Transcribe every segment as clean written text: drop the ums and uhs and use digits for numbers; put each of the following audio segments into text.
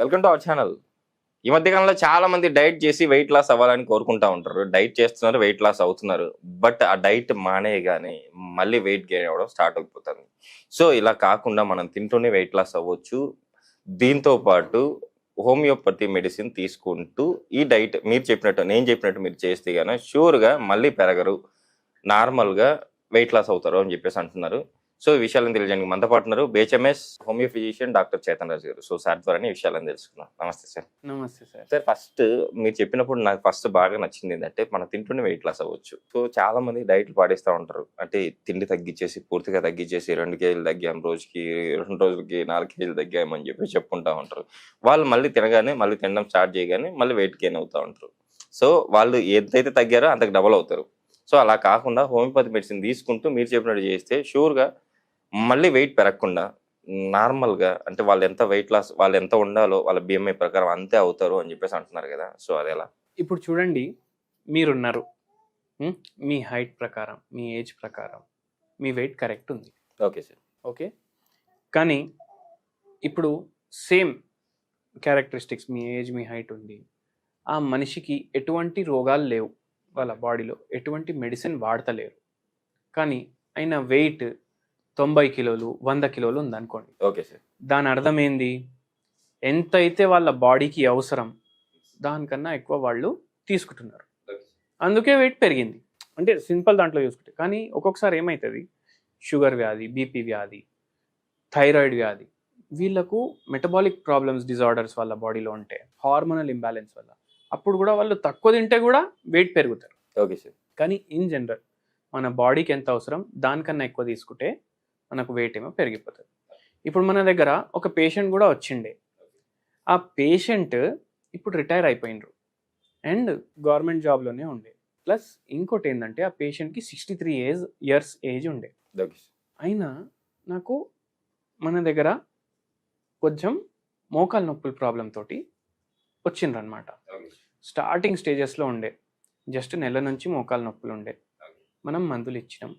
Welcome to our channel. ఈ మధ్య కాలంలో చాలా మంది డైట్ చేసి వెయిట్ లాస్ అవ్వాలని కోరుకుంటా ఉంటారు. డైట్ చేస్తున్నారు, వెయిట్ లాస్ అవుతున్నారు. బట్ ఆ డైట్ మానేయగానే మళ్ళీ వెయిట్ గెయిన్ అవ్వడం స్టార్ట్ అయిపోతుంది. సో ఇలా కాకుండా మనం తింటూనే వెయిట్ లాస్ అవ్వచ్చు. దీంతో పాటు హోమియోపతి మెడిసిన్ తీసుకుంటూ ఈ డైట్ మీరు చెప్పినట్టు, నేను చెప్పినట్టు మీరు చేస్తే గానీ ష్యూర్గా మళ్ళీ పెరగరు, నార్మల్గా వెయిట్ లాస్ అవుతారు అని చెప్పేసి అంటున్నారు. సో ఈ విషయాలను తెలియజేయడానికి మనతో పాటున్నారు BHMS homeo physician doctor Chetan Raju గారు. సో సార్ ద్వారా ఈ విషయాలను తెలుసుకున్నాం. నమస్తే సార్. నమస్తే సార్. సార్, ఫస్ట్ మీరు చెప్పినప్పుడు నాకు ఫస్ట్ బాగా నచ్చింది ఏంటంటే మనం తింటూనే వెయిట్ లాస్ అవ్వచ్చు. సో చాలా మంది డైట్లు పాటిస్తూ ఉంటారు. అంటే తిండి తగ్గించేసి పూర్తిగా తగ్గించేసి 2 కేజీలు తగ్గాం, రోజుకి 2 రోజులకి 4 కేజీలు తగ్గామని చెప్పి చెప్పుకుంటా ఉంటారు. వాళ్ళు మళ్ళీ తినగానే మళ్ళీ తినడం స్టార్ట్ చేయగానే మళ్ళీ వెయిట్ గెయిన్ అవుతూ ఉంటారు. సో వాళ్ళు ఎంతైతే తగ్గారో అంతకు డబల్ అవుతారు. సో అలా కాకుండా హోమియోపతి మెడిసిన్ తీసుకుంటూ మీరు చెప్పినట్టు చేస్తే షూర్గా మళ్ళీ వెయిట్ పెరగకుండా నార్మల్గా, అంటే వాళ్ళు ఎంత వెయిట్ లాస్, వాళ్ళు ఎంత ఉండాలో వాళ్ళ BMI ప్రకారం అంతే అవుతారు అని చెప్పేసి అంటున్నారు కదా. సో అది ఎలా? ఇప్పుడు చూడండి, మీరున్నారు, మీ హైట్ ప్రకారం, మీ ఏజ్ ప్రకారం మీ వెయిట్ కరెక్ట్ ఉంది. Okay sir. ఓకే, కానీ ఇప్పుడు సేమ్ క్యారెక్టరిస్టిక్స్, మీ ఏజ్ మీ హైట్ ఉంది, ఆ మనిషికి ఎటువంటి రోగాలు లేవు, వాళ్ళ బాడీలో ఎటువంటి మెడిసిన్ వాడతలేరు, కానీ అయిన వెయిట్ 90 కిలోలు 100 కిలోలు ఉందనుకోండి. Okay sir. దాని అర్థం ఏంది? ఎంతైతే వాళ్ళ బాడీకి అవసరం దానికన్నా ఎక్కువ వాళ్ళు తీసుకుంటున్నారు, అందుకే వెయిట్ పెరిగింది. అంటే సింపుల్ దాంట్లో చూసుకుంటే. కానీ ఒక్కొక్కసారి ఏమవుతుంది, షుగర్ వ్యాధి, BP వ్యాధి, థైరాయిడ్ వ్యాధి, వీళ్ళకు మెటబాలిక్ ప్రాబ్లమ్స్, డిజార్డర్స్ వాళ్ళ బాడీలో ఉంటే, హార్మోనల్ ఇంబ్యాలెన్స్ వల్ల అప్పుడు కూడా వాళ్ళు తక్కువ తింటే కూడా వెయిట్ పెరుగుతారు. Okay sir. కానీ ఇన్ జనరల్ మన బాడీకి ఎంత అవసరం దానికన్నా ఎక్కువ తీసుకుంటే మనకు వెయిట్ ఏమో పెరిగిపోతుంది. ఇప్పుడు మన దగ్గర ఒక పేషెంట్ కూడా వచ్చిండే. ఆ పేషెంట్ ఇప్పుడు రిటైర్ అయిపోయినరు అండ్ గవర్నమెంట్ జాబ్లోనే ఉండే. ప్లస్ ఇంకోటి ఏంటంటే ఆ పేషెంట్కి 63 ఇయర్స్ ఏజ్ ఉండే. అయినా నాకు మన దగ్గర కొంచెం మోకాలు నొప్పుల ప్రాబ్లం తోటి వచ్చిండ్రు అనమాట. స్టార్టింగ్ స్టేజెస్లో ఉండే, జస్ట్ నెల నుంచి మోకాలు నొప్పులు ఉండే. మనం మందులు ఇచ్చినాం,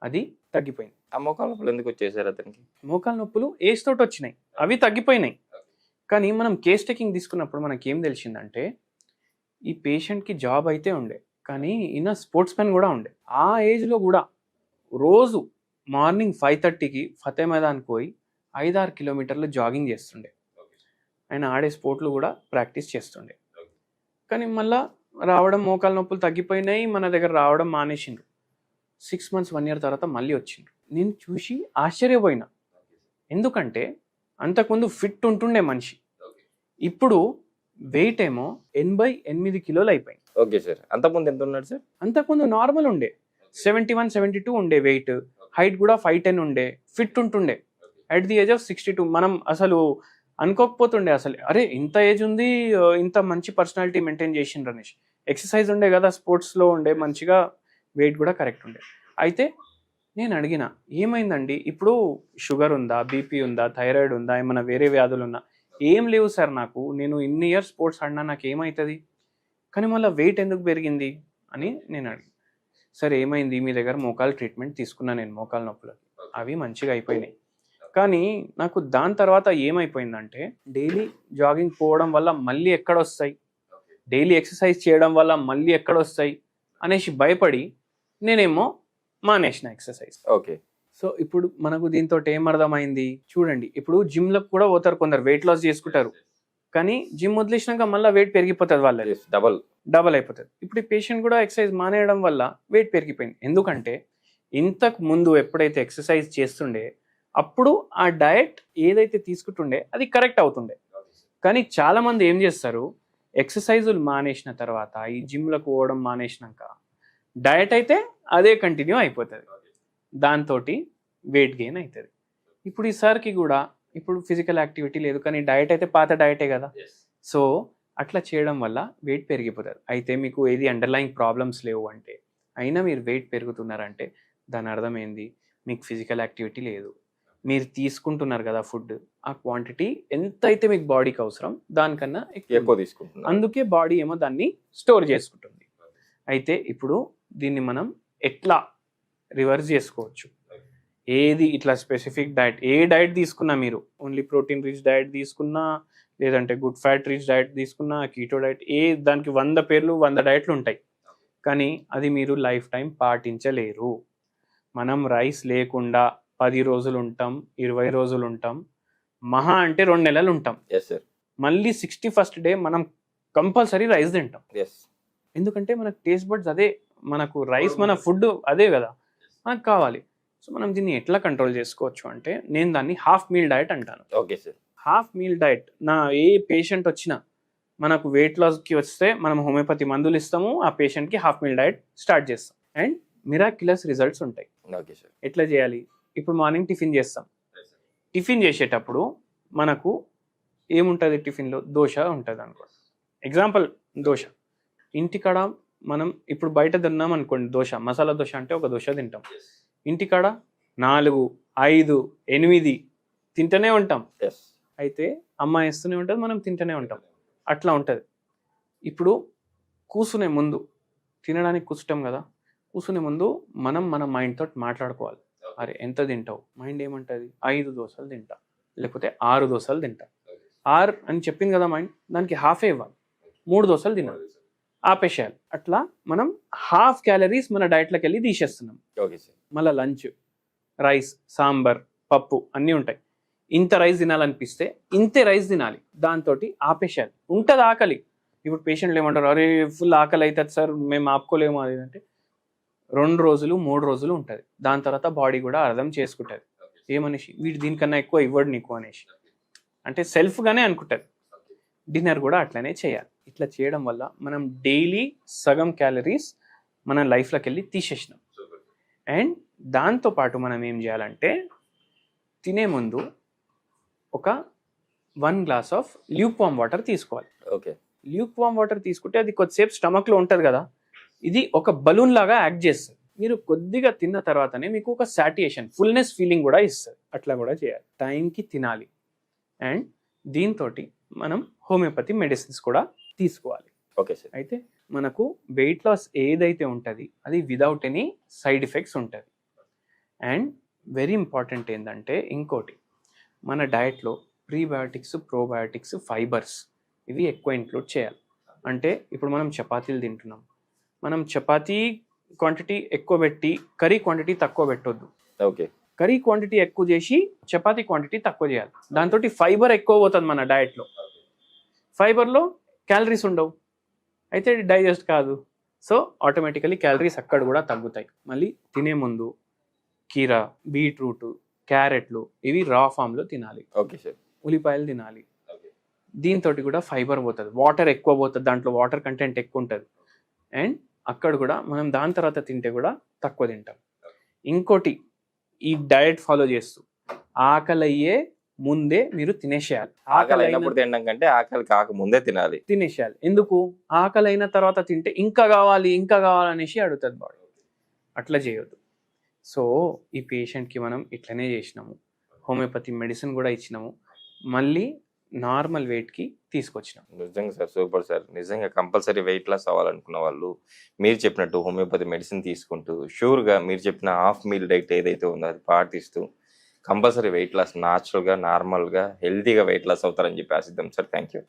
అది తగ్గిపోయింది. ఆ మోకాలు నొప్పులు ఎందుకు వచ్చేసారు అతనికి? మోకాలు నొప్పులు ఏజ్ తోటి వచ్చినాయి, అవి తగ్గిపోయినాయి. కానీ మనం కేస్ టేకింగ్ తీసుకున్నప్పుడు మనకి ఏం తెలిసిందంటే ఈ పేషెంట్కి జాబ్ అయితే ఉండే, కానీ ఈయన స్పోర్ట్స్ మెన్ కూడా ఉండే. ఆ ఏజ్లో కూడా రోజు మార్నింగ్ 5:30కి ఫతే మైదాన్కి పోయి 5-6 కిలోమీటర్లు జాగింగ్ చేస్తుండే. ఆయన ఆడే స్పోర్ట్లు కూడా ప్రాక్టీస్ చేస్తుండే. కానీ మళ్ళా రావడం, మోకాలు నొప్పులు తగ్గిపోయినాయి, మన దగ్గర రావడం మానేసిండ్రు. 6 months 1 year తర్వాత మళ్ళీ వచ్చిండ్రు. నేను చూసి ఆశ్చర్యపోయినా. ఎందుకంటే అంతకుముందు ఫిట్ ఉంటుండే మనిషి, ఇప్పుడు వెయిట్ ఏమో 88 కిలోలు అయిపోయింది. Okay sir. అంతకుముందు ఎంత ఉన్నాడు సార్? అంతకుముందు నార్మల్ ఉండే, 71, 72 ఉండే వెయిట్, హైట్ కూడా 5'10" ఉండే, ఫిట్ ఉంటుండే. అట్ ది ఏజ్ ఆఫ్ 62 మనం అసలు అనుకోకపోతుండే, అసలు అరే ఇంత ఏజ్ ఉంది, ఇంత మంచి పర్సనాలిటీ మెయింటైన్ చేసిండ్రు అనేసి. ఎక్సర్సైజ్ ఉండే కదా, స్పోర్ట్స్లో ఉండే, మంచిగా వెయిట్ కూడా కరెక్ట్ ఉండే. అయితే నేను అడిగిన, ఏమైందండి, ఇప్పుడు షుగర్ ఉందా, BP ఉందా, థైరాయిడ్ ఉందా, ఏమైనా వేరే వ్యాధులు ఉన్నా? ఏం లేవు సార్, నాకు నేను ఇన్ని ఇయర్స్ స్పోర్ట్స్ ఆడినా నాకు ఏమవుతుంది, కానీ మళ్ళీ వెయిట్ ఎందుకు పెరిగింది అని నేను అడిగి. సరే ఏమైంది, మీ దగ్గర మోకాలు ట్రీట్మెంట్ తీసుకున్నా నేను, మోకాలు నొప్పులకి అవి మంచిగా అయిపోయినాయి. కానీ నాకు దాని తర్వాత ఏమైపోయిందంటే డైలీ జాగింగ్ పోవడం వల్ల మళ్ళీ ఎక్కడొస్తాయి, డైలీ ఎక్సర్సైజ్ చేయడం వల్ల మళ్ళీ ఎక్కడొస్తాయి అనేసి భయపడి నేనేమో మానేసిన ఎక్సర్సైజ్. ఓకే. సో ఇప్పుడు మనకు దీంతో ఏం అర్థమైంది చూడండి. ఇప్పుడు జిమ్లకు కూడా పోతారు కొందరు, వెయిట్ లాస్ చేసుకుంటారు, కానీ జిమ్ వదిలేసినాక మళ్ళీ వెయిట్ పెరిగిపోతుంది, వాళ్ళది డబల్ అయిపోతుంది. ఇప్పుడు ఈ పేషెంట్ కూడా ఎక్సర్సైజ్ మానేయడం వల్ల వెయిట్ పెరిగిపోయింది. ఎందుకంటే ఇంతకు ముందు ఎప్పుడైతే ఎక్సర్సైజ్ చేస్తుండే అప్పుడు ఆ డయట్ ఏదైతే తీసుకుంటుండే అది కరెక్ట్ అవుతుండే. కానీ చాలా మంది ఏం చేస్తారు, ఎక్సర్సైజులు మానేసిన తర్వాత, ఈ జిమ్లకు పోవడం మానేసినాక డయట్ అయితే అదే కంటిన్యూ అయిపోతుంది, దాంతో వెయిట్ గెయిన్ అవుతుంది. ఇప్పుడు ఈసారికి కూడా ఇప్పుడు ఫిజికల్ యాక్టివిటీ లేదు, కానీ డయట్ అయితే పాత డయటే కదా. సో అట్లా చేయడం వల్ల వెయిట్ పెరిగిపోతుంది. అయితే మీకు ఏది అండర్లైన్ ప్రాబ్లమ్స్ లేవు అంటే, అయినా మీరు వెయిట్ పెరుగుతున్నారంటే దాని అర్థం ఏంది, మీకు ఫిజికల్ యాక్టివిటీ లేదు, మీరు తీసుకుంటున్నారు కదా ఫుడ్, ఆ క్వాంటిటీ ఎంత అయితే మీకు బాడీకి అవసరం దానికన్నా ఎక్కువ తీసుకుంటున్నారు, అందుకే బాడీ ఏమో దాన్ని స్టోర్ చేసుకుంటుంది. అయితే ఇప్పుడు దీన్ని మనం ఎట్లా రివర్స్ చేసుకోవచ్చు? ఏది ఇట్లా స్పెసిఫిక్ డైట్, ఏ డైట్ తీసుకున్నా మీరు, ఓన్లీ ప్రోటీన్ రిచ్ డైట్ తీసుకున్నా లేదంటే గుడ్ ఫ్యాట్ రిచ్ డైట్ తీసుకున్నా, కీటో డైట్, దానికి 100 పేర్లు 100 డైట్లు ఉంటాయి. కానీ అది మీరు లైఫ్ టైం పాటించలేరు. మనం రైస్ లేకుండా 10 రోజులు ఉంటాం, 20 రోజులు ఉంటాం, మహా అంటే 2 నెలలు ఉంటాం. Yes sir. మళ్ళీ 61st డే మనం కంపల్సరీ రైస్ తింటాం. ఎస్. ఎందుకంటే మనకు టేస్ట్ బడ్స్ అదే, మనకు రైస్ మన ఫుడ్ అదే కదా మనకు కావాలి. సో మనం దీన్ని ఎట్లా కంట్రోల్ చేసుకోవచ్చు అంటే, నేను దాన్ని హాఫ్ మీల్ డైట్ అంటాను. Okay sir. Half meal diet, నా ఏ పేషెంట్ వచ్చినా మనకు వెయిట్ లాస్కి వస్తే మనం హోమియోపతి మందులు ఇస్తాము, ఆ పేషెంట్కి హాఫ్ మీల్ డైట్ స్టార్ట్ చేస్తాం అండ్ మిరాక్యులస్ రిజల్ట్స్ ఉంటాయి. Okay sir. ఎట్లా చేయాలి? ఇప్పుడు మార్నింగ్ టిఫిన్ చేస్తాం. టిఫిన్ చేసేటప్పుడు మనకు ఏముంటుంది? టిఫిన్లో దోశ ఉంటుంది అనుకో, ఎగ్జాంపుల్ దోశ. ఇంటికాడ మనం ఇప్పుడు బయట తిన్నాం అనుకోండి, దోశ మసాలా దోశ అంటే ఒక దోశ తింటాం. ఇంటికాడ 4, 5, 8 తింటూనే ఉంటాం. ఎస్. అయితే అమ్మ వేస్తూనే ఉంటుంది, మనం తింటూనే ఉంటాం. అట్లా ఉంటుంది. ఇప్పుడు కూర్చునే ముందు, తినడానికి కూర్చుంటాం కదా, కూర్చునే ముందు మనం మన మైండ్ తోటి మాట్లాడుకోవాలి. అరే ఎంత తింటావు? మైండ్ ఏమంటుంది? 5 దోశలు తింటా, లేకపోతే 6 దోశలు తింటా. 6 అని చెప్పింది కదా మైండ్, దానికి హాఫే ఇవ్వాలి. 3 దోశలు తినాలి, ఆపేసేయాలి. అట్లా మనం హాఫ్ క్యాలరీస్ మన డైట్లోకి వెళ్ళి తీసేస్తున్నాం. Okay sir. మళ్ళీ లంచ్ రైస్, సాంబార్, పప్పు అన్నీ ఉంటాయి. ఇంత రైస్ తినాలనిపిస్తే ఇంతే రైస్ తినాలి, దాంతో ఆపేసేయాలి. ఉంటుంది ఆకలి. ఇప్పుడు పేషెంట్లు ఏమంటారు, అరే ఫుల్ ఆకలి అవుతుంది సార్, మేము ఆపుకోలేము అది అంటే. 2 రోజులు 3 రోజులు ఉంటుంది. దాని తర్వాత బాడీ కూడా అర్థం చేసుకుంటుంది, ఏమనేసి వీడు దీనికన్నా ఎక్కువ ఇవ్వడు నీకు అనేసి, అంటే సెల్ఫ్గానే అనుకుంటుంది. డిన్నర్ కూడా అట్లనే చేయాలి. ఇట్లా చేయడం వల్ల మనం డైలీ సగం క్యాలరీస్ మన లైఫ్లోకి వెళ్ళి తీసేసినాం. అండ్ దాంతోపాటు మనం ఏం చేయాలంటే, తినే ముందు ఒక 1 glass of Luke warm water తీసుకోవాలి. ఓకే. ల్యూక్ వామ్ వాటర్ తీసుకుంటే అది కొద్దిసేపు స్టమక్లో ఉంటుంది కదా, ఇది ఒక బలూన్ లాగా యాక్ట్ చేస్తుంది. మీరు కొద్దిగా తిన్న తర్వాతనే మీకు ఒక సాటియేషన్, ఫుల్నెస్ ఫీలింగ్ కూడా ఇస్తుంది. అట్లా కూడా చేయాలి. టైంకి తినాలి. అండ్ దీంతో మనం హోమియోపతి మెడిసిన్స్ కూడా తీసుకోవాలి. Okay sir. అయితే మనకు వెయిట్ లాస్ ఏదైతే ఉంటుంది అది విదౌట్ ఎనీ సైడ్ ఎఫెక్ట్స్ ఉంటుంది. అండ్ వెరీ ఇంపార్టెంట్ ఏంటంటే ఇంకోటి, మన డైట్లో ప్రీబయోటిక్స్, ప్రోబయోటిక్స్, ఫైబర్స్ ఇవి ఎక్కువ ఇంక్లూడ్ చేయాలి. అంటే ఇప్పుడు మనం చపాతీలు తింటున్నాం, మనం చపాతీ క్వాంటిటీ ఎక్కువ పెట్టి కర్రీ క్వాంటిటీ తక్కువ పెట్టొద్దు. ఓకే. కర్రీ క్వాంటిటీ ఎక్కువ చేసి చపాతీ క్వాంటిటీ తక్కువ చేయాలి. దాంతో ఫైబర్ ఎక్కువ పోతుంది మన డైట్లో. ఫైబర్లో క్యాలరీస్ ఉండవు, అయితే డైజెస్ట్ కాదు. సో ఆటోమేటికలీ క్యాలరీస్ అక్కడ కూడా తగ్గుతాయి. మళ్ళీ తినే ముందు కీరా, బీట్రూట్, క్యారెట్లు ఇవి రా ఫామ్లో తినాలి. Okay sir. ఉల్లిపాయలు తినాలి. దీంతో కూడా ఫైబర్ పోతుంది, వాటర్ ఎక్కువ పోతుంది, దాంట్లో వాటర్ కంటెంట్ ఎక్కువ ఉంటుంది. అండ్ అక్కడ కూడా మనం దాని తర్వాత తింటే కూడా తక్కువ తింటాం. ఇంకోటి, ఈ డయట్ ఫాలో చేస్తూ ఆకలి అయ్యే ముందే మీరు తినేసేయాలి. ఆకలి అయినప్పుడు తినడం కంటే ఆకలి కాకముందే తినేసేయాలి. ఎందుకు? ఆకలి అయిన తర్వాత తింటే ఇంకా కావాలి ఇంకా కావాలనేసి అడుగుతుంది బాడీ. అట్లా చేయొద్దు. సో ఈ పేషెంట్కి మనం ఇట్లనే చేసినాము, హోమియోపతి మెడిసిన్ కూడా ఇచ్చినాము, మళ్ళీ నార్మల్ వెయిట్కి తీసుకొచ్చినాం. నిజంగా సార్, సూపర్ సార్. నిజంగా కంపల్సరీ వెయిట్ లాస్ అవ్వాలనుకున్న వాళ్ళు మీరు చెప్పినట్టు హోమియోపతి మెడిసిన్ తీసుకుంటూ షూర్గా మీరు చెప్పిన హాఫ్ మీల్ డైట్ ఏదైతే ఉందో అది పాటిస్తూ కంపల్సరీ వెయిట్ లాస్ న్యాచురల్గా, నార్మల్గా, హెల్తీగా వెయిట్ లాస్ అవుతారని చెప్పి ఆశిద్దాం సార్. Thank you.